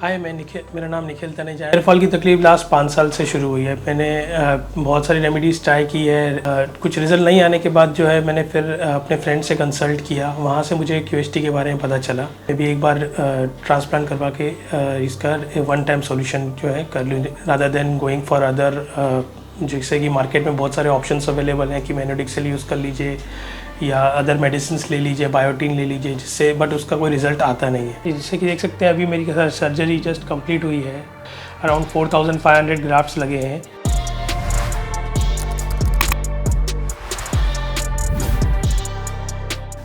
हाय, मेरा नाम निखिल तनेजा है। हेयर फॉल की तकलीफ लास्ट 5 साल से शुरू हुई है। मैंने बहुत सारी रेमेडीज़ ट्राई की है। कुछ रिज़ल्ट नहीं आने के बाद जो है मैंने फिर अपने फ्रेंड से कंसल्ट किया। वहाँ से मुझे क्यूएसटी के बारे में पता चला। मैं भी एक बार ट्रांसप्लांट करवा के इसका वन टाइम सॉल्यूशन जो है कर लूँ, rather than going for other, जैसे कि मार्केट में बहुत सारे ऑप्शंस अवेलेबल हैं कि मेनोडिक्सिल यूज़ कर लीजिए या अदर मेडिसिन ले लीजिए, बायोटीन ले लीजिए, जिससे बट उसका कोई रिज़ल्ट आता नहीं है। जैसे कि देख सकते हैं अभी मेरी सर्जरी जस्ट कंप्लीट हुई है। अराउंड 4500 ग्राफ्ट्स लगे हैं।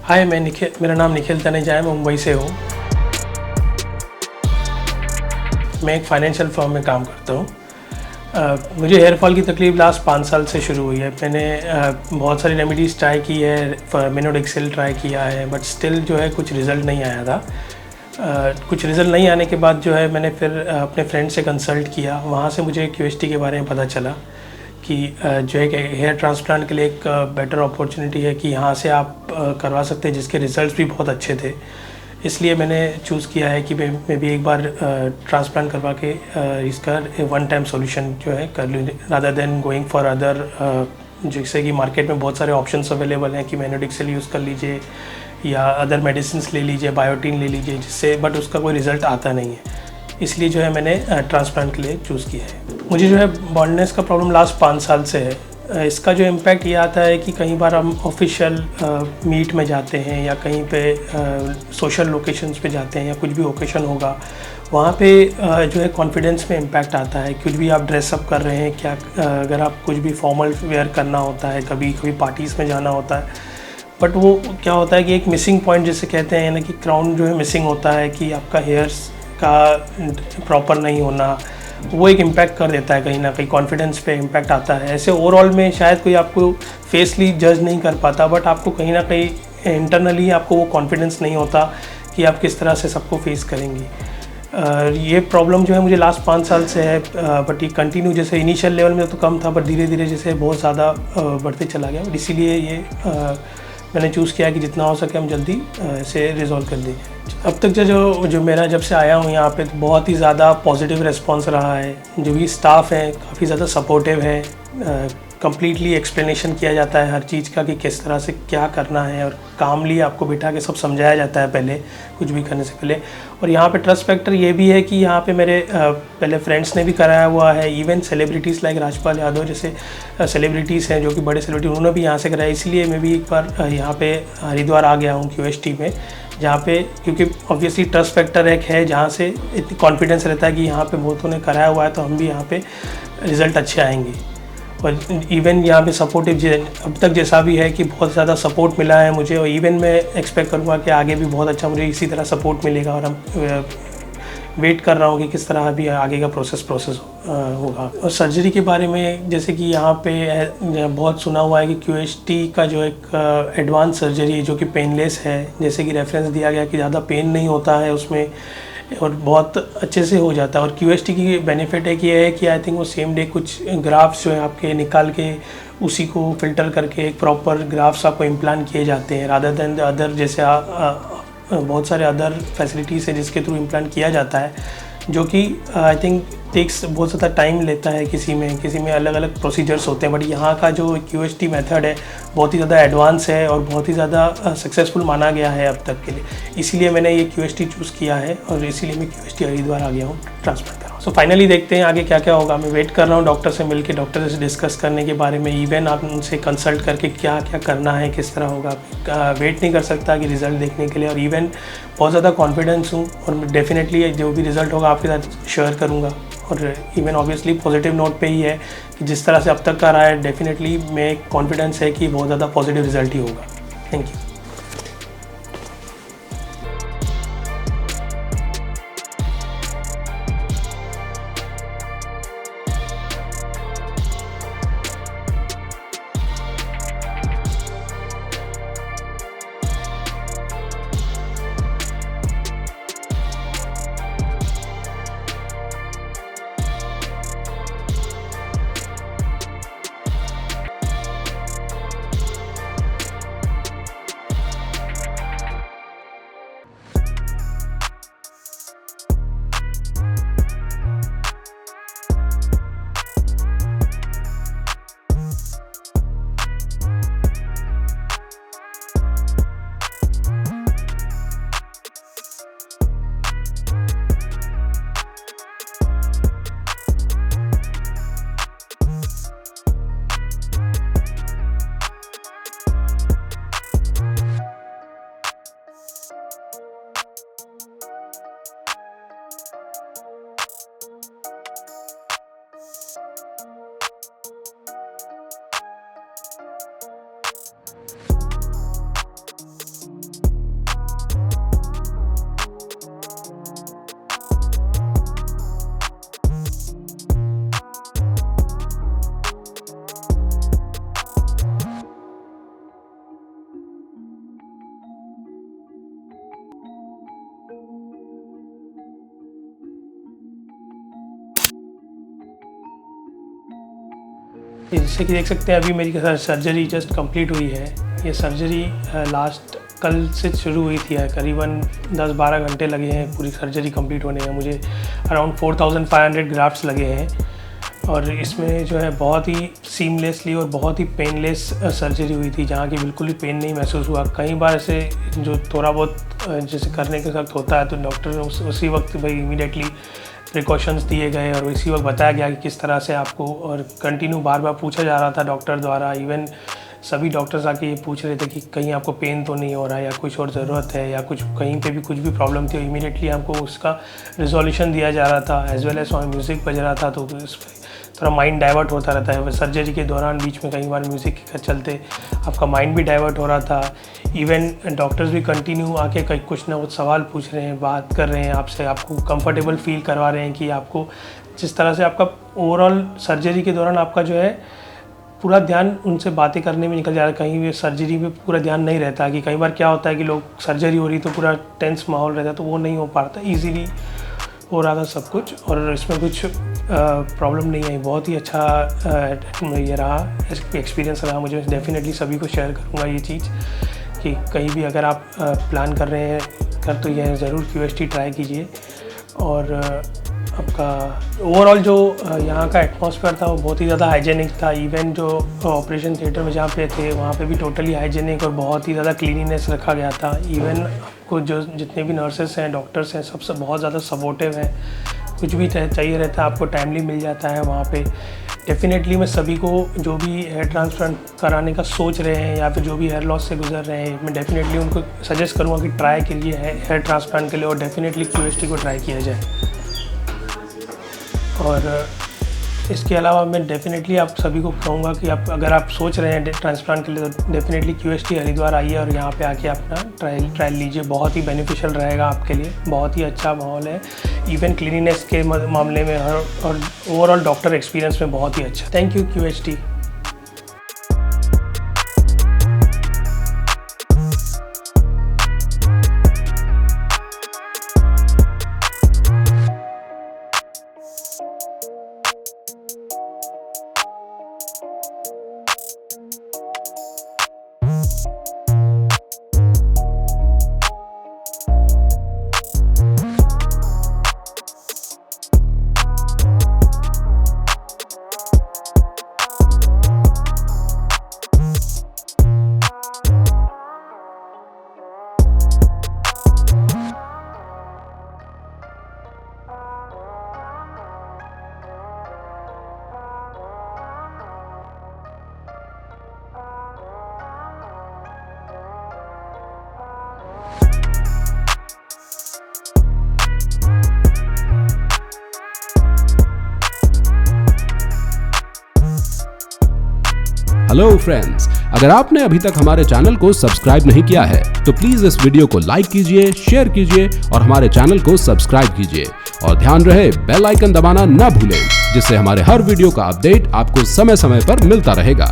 हाय, मेरा नाम निखिल तनेजा है। मैं मुंबई से हूँ। मैं एक फाइनेंशियल फर्म में काम करता हूँ। मुझे हेयर फॉल की तकलीफ लास्ट 5 साल से शुरू हुई है। मैंने बहुत सारी रेमेडीज़ ट्राई की है, मेनोडिक्सिल ट्राई किया है, बट स्टिल जो है कुछ रिज़ल्ट नहीं आया था। कुछ रिज़ल्ट नहीं आने के बाद जो है मैंने फिर अपने फ्रेंड से कंसल्ट किया। वहाँ से मुझे क्यूएसटी के बारे में पता चला कि जो है कि हेयर ट्रांसप्लांट के लिए एक बेटर अपॉर्चुनिटी है कि यहाँ से आप करवा सकते हैं, जिसके रिज़ल्ट भी बहुत अच्छे थे। इसलिए मैंने चूज़ किया है कि मैं भी एक बार ट्रांसप्लांट करवा के इसका वन टाइम सॉल्यूशन जो है कर लूँ, rather than going for other, जैसे कि मार्केट में बहुत सारे ऑप्शंस अवेलेबल हैं कि मेनोडिक्सिल यूज़ कर लीजिए या अदर मेडिसिन ले लीजिए, बायोटीन ले लीजिए, जिससे बट उसका कोई रिज़ल्ट आता नहीं है। इसलिए जो है मैंने ट्रांसप्लांट के लिए चूज़ किया है। मुझे जो है बॉल्डनेस का प्रॉब्लम लास्ट 5 साल से है। इसका जो इम्पैक्ट ये आता है कि कई बार हम ऑफिशियल मीट में जाते हैं या कहीं पे सोशल लोकेशंस पे जाते हैं या कुछ भी ओकेशन होगा, वहाँ पे जो है कॉन्फिडेंस में इम्पैक्ट आता है। कुछ भी आप ड्रेसअप कर रहे हैं, क्या अगर आप कुछ भी फॉर्मल वेयर करना होता है, कभी कभी पार्टीज़ में जाना होता है, बट वो क्या होता है कि एक मिसिंग पॉइंट जिसे कहते हैं ना, कि क्राउन जो है मिसिंग होता है, कि आपका हेयर्स का प्रॉपर नहीं होना, वो एक इम्पैक्ट कर देता है, कहीं ना कहीं कॉन्फिडेंस पे इम्पैक्ट आता है। ऐसे ओवरऑल में शायद कोई आपको फेसली जज नहीं कर पाता, बट आपको कहीं ना कहीं इंटरनली आपको वो कॉन्फिडेंस नहीं होता कि आप किस तरह से सबको फेस करेंगी। ये प्रॉब्लम जो है मुझे लास्ट 5 साल से है, बट ये कंटिन्यू, जैसे इनिशियल लेवल में तो कम था, बट धीरे धीरे जैसे बहुत ज़्यादा बढ़ते चला गया। इसीलिए ये मैंने चूज़ किया कि जितना हो सके हम जल्दी इसे रिजॉल्व कर दें। अब तक जो मेरा जब से आया हूँ यहाँ पे, तो बहुत ही ज़्यादा पॉजिटिव रिस्पांस रहा है। जो भी स्टाफ है काफ़ी ज़्यादा सपोर्टिव है। कंप्लीटली एक्सप्लेनेशन किया जाता है हर चीज़ का कि किस तरह से क्या करना है, और कामली आपको बिठा के सब समझाया जाता है पहले कुछ भी करने से पहले। और यहाँ पे ट्रस्ट फैक्टर ये भी है कि यहाँ पे मेरे पहले फ्रेंड्स ने भी कराया हुआ है। Even celebrities like Rajpal Yadav जैसे सेलिब्रिटीज़ हैं, जो कि बड़े सेलिब्रिटी, उन्होंने भी यहाँ से कराया। इसलिए मैं भी एक बार यहाँ पे हरिद्वार आ गया हूँ क्यूएसटी में, जहाँ पे क्योंकि ऑब्वियसली ट्रस्ट फैक्टर एक है जहाँ से इतनी कॉन्फिडेंस रहता है कि यहाँ पे बहुतों ने कराया हुआ है, तो हम भी यहाँ पे रिज़ल्ट अच्छे आएंगे। और इवन यहाँ पे सपोर्टिव अब तक जैसा भी है कि बहुत ज़्यादा सपोर्ट मिला है मुझे, और इवन मैं एक्सपेक्ट करूँगा कि आगे भी बहुत अच्छा मुझे इसी तरह सपोर्ट मिलेगा। और हम वेट कर रहा हूँ कि किस तरह अभी आगे का प्रोसेस होगा। और सर्जरी के बारे में, जैसे कि यहाँ पे बहुत सुना हुआ है कि क्यूएसटी का जो एक एडवांस सर्जरी है जो कि पेनलेस है, जैसे कि रेफरेंस दिया गया कि ज़्यादा पेन नहीं होता है उसमें और बहुत अच्छे से हो जाता है। और क्यूएसटी की बेनिफिट एक ये है कि आई थिंक वो सेम डे कुछ ग्राफ्स जो है आपके निकाल के उसी को फिल्टर करके एक प्रॉपर ग्राफ्स आपको इम्प्लांट किए जाते हैं, रादर देन अदर जैसे बहुत सारे अदर फैसिलिटीज़ है जिसके थ्रू इम्प्लांट किया जाता है, जो कि आई थिंक टेक्स बहुत ज़्यादा टाइम लेता है। किसी में अलग अलग प्रोसीजर्स होते हैं, बट यहाँ का जो क्यूएसटी मेथड है बहुत ही ज़्यादा एडवांस है और बहुत ही ज़्यादा सक्सेसफुल माना गया है अब तक के लिए। इसीलिए मैंने ये क्यूएसटी चूज़ किया है और इसीलिए मैं क्यूएसटी हरिद्वार आ गया हूँ ट्रांसप्लांट कर रहा हूँ। सो फाइनली देखते हैं आगे क्या क्या होगा। मैं वेट कर रहा हूँ डॉक्टर से मिलकर, डॉक्टर से डिस्कस करने के बारे में, इवन आप उनसे कंसल्ट करके क्या क्या करना है, किस तरह होगा। वेट नहीं कर सकता कि रिज़ल्ट देखने के लिए, और इवन बहुत ज़्यादा कॉन्फिडेंस हूँ और डेफिनेटली जो भी रिज़ल्ट होगा आपके साथ शेयर करूँगा। और इवन ऑब्वियसली पॉजिटिव नोट पे ही है कि जिस तरह से अब तक का रहा है, डेफिनेटली मैं कॉन्फिडेंस है कि बहुत ज़्यादा पॉजिटिव रिजल्ट ही होगा। Thank you. जैसे कि देख सकते हैं अभी मेरी सर्जरी जस्ट कंप्लीट हुई है। ये सर्जरी लास्ट कल से शुरू हुई थी, करीबन 10-12 घंटे लगे हैं पूरी सर्जरी कंप्लीट होने में। मुझे अराउंड 4500 ग्राफ्ट्स लगे हैं और इसमें जो है बहुत ही सीमलेसली और बहुत ही पेनलेस सर्जरी हुई थी, जहाँ की बिल्कुल भी पेन नहीं महसूस हुआ। कई बार ऐसे जो थोड़ा बहुत जैसे करने के वक्त होता है तो डॉक्टर ने उसी वक्त भाई इमीडिएटली प्रिकॉशंस दिए गए और इसी वक्त बताया गया कि किस तरह से आपको, और कंटिन्यू बार बार पूछा जा रहा था डॉक्टर द्वारा। इवन सभी डॉक्टर्स आके ये पूछ रहे थे कि कहीं आपको पेन तो नहीं हो रहा है या कुछ और ज़रूरत है या कुछ कहीं पे भी कुछ भी प्रॉब्लम थी। इमीडिएटली हमको उसका रिजोल्यूशन दिया जा रहा था, एज वेल एज म्यूज़िक बज रहा था, तो इस थोड़ा माइंड डाइवर्ट होता रहता है। सर्जरी के दौरान बीच में कई बार म्यूज़िक के चलते आपका माइंड भी डाइवर्ट हो रहा था। इवन डॉक्टर्स भी कंटिन्यू आके कई कुछ ना कुछ सवाल पूछ रहे हैं, बात कर रहे हैं आपसे, आपको कंफर्टेबल फील करवा रहे हैं कि आपको जिस तरह से आपका ओवरऑल सर्जरी के दौरान आपका जो है पूरा ध्यान उनसे बातें करने में निकल जा रहा है। कहीं भी सर्जरी में पूरा ध्यान नहीं रहता कि कई बार क्या होता है कि लोग सर्जरी हो रही तो पूरा टेंस माहौल रहता है, तो वो नहीं हो पाता। ईजीली हो रहा था सब कुछ और इसमें कुछ प्रॉब्लम नहीं आई। बहुत ही अच्छा ये रहा, एक्सपीरियंस रहा मुझे। डेफिनेटली सभी को शेयर करूँगा ये चीज़ कि कहीं भी अगर आप प्लान कर रहे हैं तो यह ज़रूर QST ट्राई कीजिए। और आपका ओवरऑल जो यहाँ का एटमॉस्फेयर था वो बहुत ही ज़्यादा हाइजेनिक था। इवन जो ऑपरेशन थिएटर में जहाँ पे थे वहाँ पे भी टोटली हाइजेनिक और बहुत ही ज़्यादा क्लीनिनेस रखा गया था। इवन आपको जो जितने भी नर्सेस हैं, डॉक्टर्स हैं, सब बहुत ज़्यादा सपोर्टिव हैं। कुछ भी चाहिए रहता है आपको टाइमली मिल जाता है वहाँ पे। डेफिनेटली मैं सभी को जो भी हेयर ट्रांसप्लांट कराने का सोच रहे हैं या फिर जो भी हेयर लॉस से गुजर रहे हैं, मैं डेफिनेटली उनको सजेस्ट करूँगा कि ट्राई कीजिए हेयर ट्रांसप्लांट के लिए और डेफिनेटली QST को ट्राई किया जाए। और इसके अलावा मैं डेफिनेटली आप सभी को कहूँगा कि आप अगर आप सोच रहे हैं ट्रांसप्लांट के लिए तो डेफिनेटली QST हरिद्वार आइए और यहाँ पे आके अपना ट्रायल लीजिए। बहुत ही बेनिफिशियल रहेगा आपके लिए। बहुत ही अच्छा माहौल है, इवन क्लीनिनेस के मामले में और ओवरऑल डॉक्टर एक्सपीरियंस में बहुत ही अच्छा। Thank you QST। Hello friends, अगर आपने अभी तक हमारे चैनल को सब्सक्राइब नहीं किया है तो प्लीज इस वीडियो को लाइक कीजिए, शेयर कीजिए और हमारे चैनल को सब्सक्राइब कीजिए। और ध्यान रहे बेल आइकन दबाना ना भूलें, जिससे हमारे हर वीडियो का अपडेट आपको समय समय पर मिलता रहेगा।